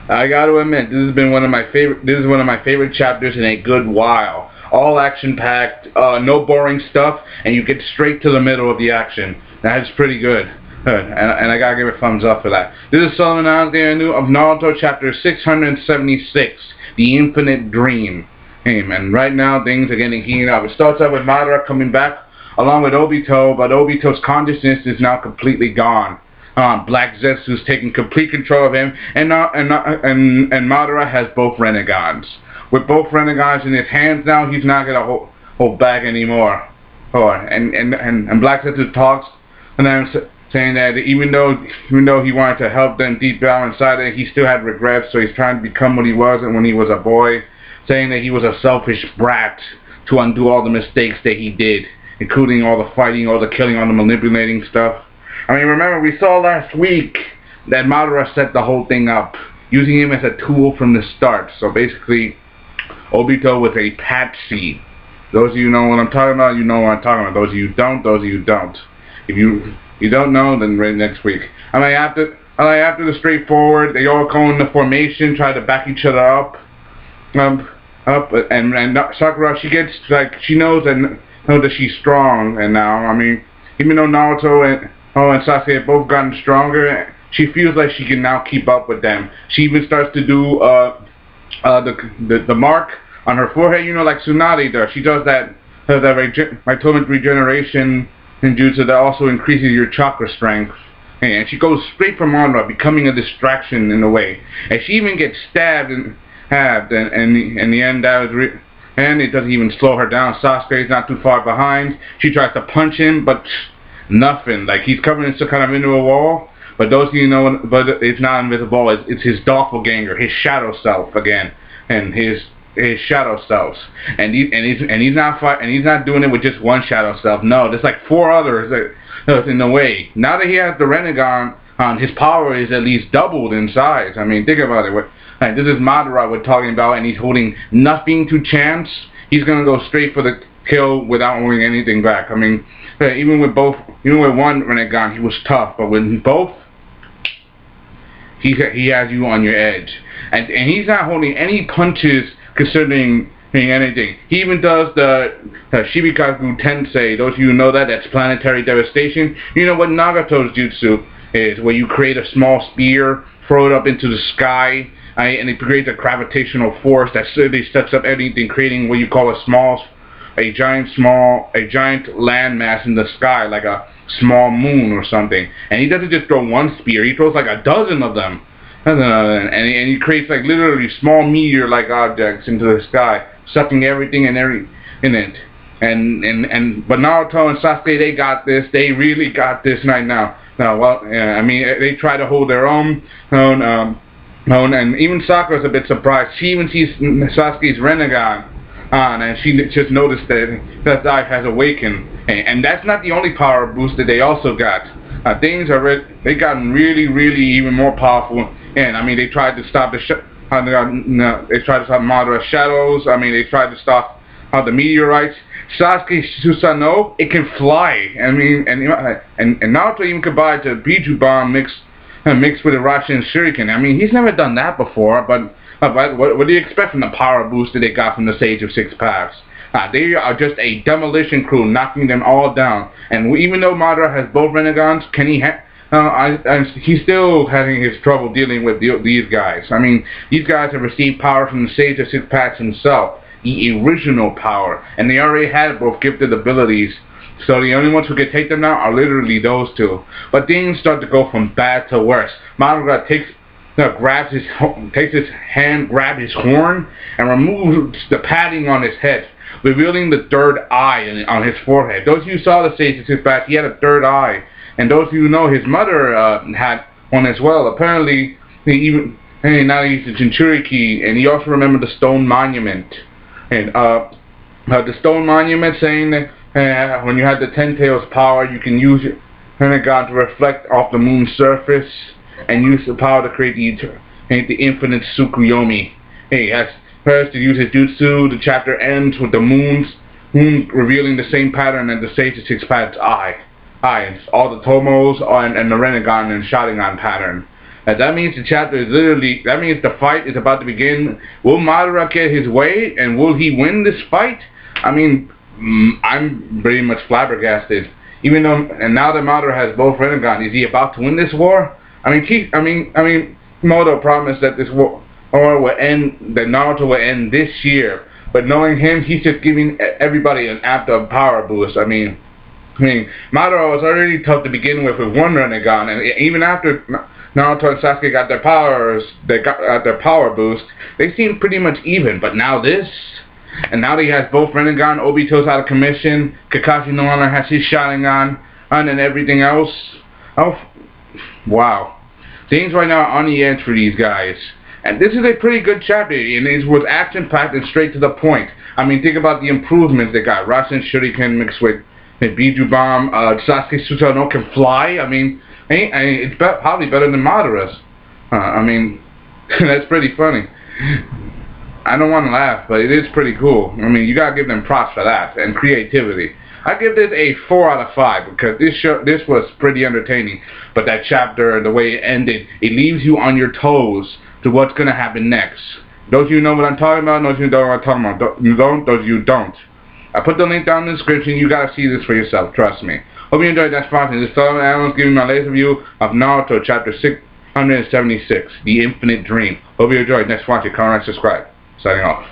I got to admit, this has been one of my favorite. This is one of my favorite chapters in a good while. All action-packed, no boring stuff, and you get straight to the middle of the action. That is pretty good. Good, and I gotta give a thumbs up for that. This is Sellavin out there of Naruto Chapter 676, The Infinite Dream. Hey, and right now things are getting heated up. It starts out with Madara coming back along with Obito, but Obito's consciousness is now completely gone. Black Zetsu's taking complete control of him, and Madara has both Renegades. With both Renegades in his hands now, he's not gonna hold back anymore. And Black Zetsu talks, and then saying that even though he wanted to help them deep down inside it, he still had regrets, so he's trying to become what he wasn't when he was a boy, saying that he was a selfish brat to undo all the mistakes that he did, including all the fighting, all the killing, all the manipulating stuff. I mean, remember, we saw last week that Madara set the whole thing up, using him as a tool from the start. So basically, Obito was a patsy. Those of you who know what I'm talking about, you know what I'm talking about. Those of you who don't, those of you who don't. If you don't know, then read next week. I mean, after the straightforward, they all go in the formation, try to back each other up. And Sakura, she gets, like, she knows that she's strong, and now, I mean, even though Naruto and Sasuke have both gotten stronger, she feels like she can now keep up with them. She even starts to do the mark on her forehead, you know, like Tsunade does. She does that Vitomic regeneration jutsu that also increases your chakra strength. And she goes straight for Madara, becoming a distraction in a way. And she even gets stabbed and in the end, and it doesn't even slow her down. Sasuke's not too far behind. She tries to punch him, but nothing. Like, he's covered in some kind of into a wall. But those of you know, but it's not invisible. It's his doppelganger, his shadow self again, and his shadow selves. And he's not doing it with just one shadow self. No, there's like 4 others in the way. Now that he has the Renegon, his power is at least doubled in size. I mean, think about it. This is Madara we're talking about, and he's holding nothing to chance. He's gonna go straight for the kill without holding anything back. I mean, even with one Renegon, he was tough, but with both, he has you on your edge, and he's not holding any punches considering anything. He even does the Shibikaku Tensei. Those of you who know that's planetary devastation. You know what Nagato's jutsu is, where you create a small spear, throw it up into the sky, and it creates a gravitational force that certainly sets up anything, creating what you call a giant landmass in the sky, like a small moon or something. And he doesn't just throw one spear; he throws like a dozen of them, and he creates like literally small meteor-like objects into the sky, sucking everything in it. But Naruto and Sasuke, they got this. They really got this right now. I mean, they try to hold their own. And even Sakura's a bit surprised. She even sees Sasuke's Renegon on, and she just noticed that Dive has awakened. And that's not the only power boost that they also got. They've gotten really, really even more powerful. And I mean, they tried to stop Madara's shadows. I mean, they tried to stop the meteorites. Sasuke Susanoo, it can fly. I mean, and Naruto even combined the Biju Bomb mixed with a Rasen Shuriken. I mean, he's never done that before, but what do you expect from the power boost that they got from the Sage of Six Paths? They are just a demolition crew, knocking them all down. And even though Madara has both Renegons, he's still having his trouble dealing with these guys. I mean, these guys have received power from the Sage of Six Paths himself, the original power, and they already had both gifted abilities. So the only ones who can take them now are literally those two. But things start to go from bad to worse. Madara takes his hand, grabs his horn, and removes the padding on his head, revealing the third eye on his forehead. Those of you who saw the Sage of Six Paths, he had a third eye. And those of you who know, his mother had one as well. Apparently, now he's a Jinchuriki, and he also remembered the stone monument. And the stone monument saying that when you have the Ten Tails power, you can use your Renegon to reflect off the moon's surface and use the power to create the infinite Tsukuyomi. He has first to use his jutsu. The chapter ends with the moon revealing the same pattern as the Sage of Six Paths eye. It's all the Tomos and the Renegon and Sharingan pattern. That means the chapter is literally, that means the fight is about to begin. Will Madara get his way, and will he win this fight? I mean, I'm pretty much flabbergasted. Even though, and now that Madara has both Rinnegan, is he about to win this war? I mean, Moto promised that this war will end, that Naruto will end this year. But knowing him, he's just giving everybody an after power boost. I mean, Madara was already tough to begin with one Rinnegan, and even after Naruto and Sasuke got their powers, they got their power boost, they seemed pretty much even. But now this, and now that he has both Rinnegan, Obito's out of commission, Kakashi no longer has his Sharingan, and everything else. Oh, wow. Things right now are on the edge for these guys. And this is a pretty good chapter, and it was action-packed and straight to the point. I mean, think about the improvements they got. Rasen Shuriken mixed with Biju Bomb, Sasuke Susanoo can fly. I mean, it's probably better than Madara's. I mean, that's pretty funny. I don't want to laugh, but it is pretty cool. I mean, you gotta give them props for that, and creativity. I give this a 4 out of 5 because this was pretty entertaining. But that chapter, the way it ended, it leaves you on your toes to what's going to happen next. Those of you know what I'm talking about, those of you don't know what I'm talking about. Those of you don't. I put the link down in the description. You got to see this for yourself. Trust me. Hope you enjoyed that sponsor. This is Sellavin Analyst giving my latest review of Naruto Chapter 676, The Infinite Dream. Hope you enjoyed. Next watch it. Comment, subscribe. Signing off.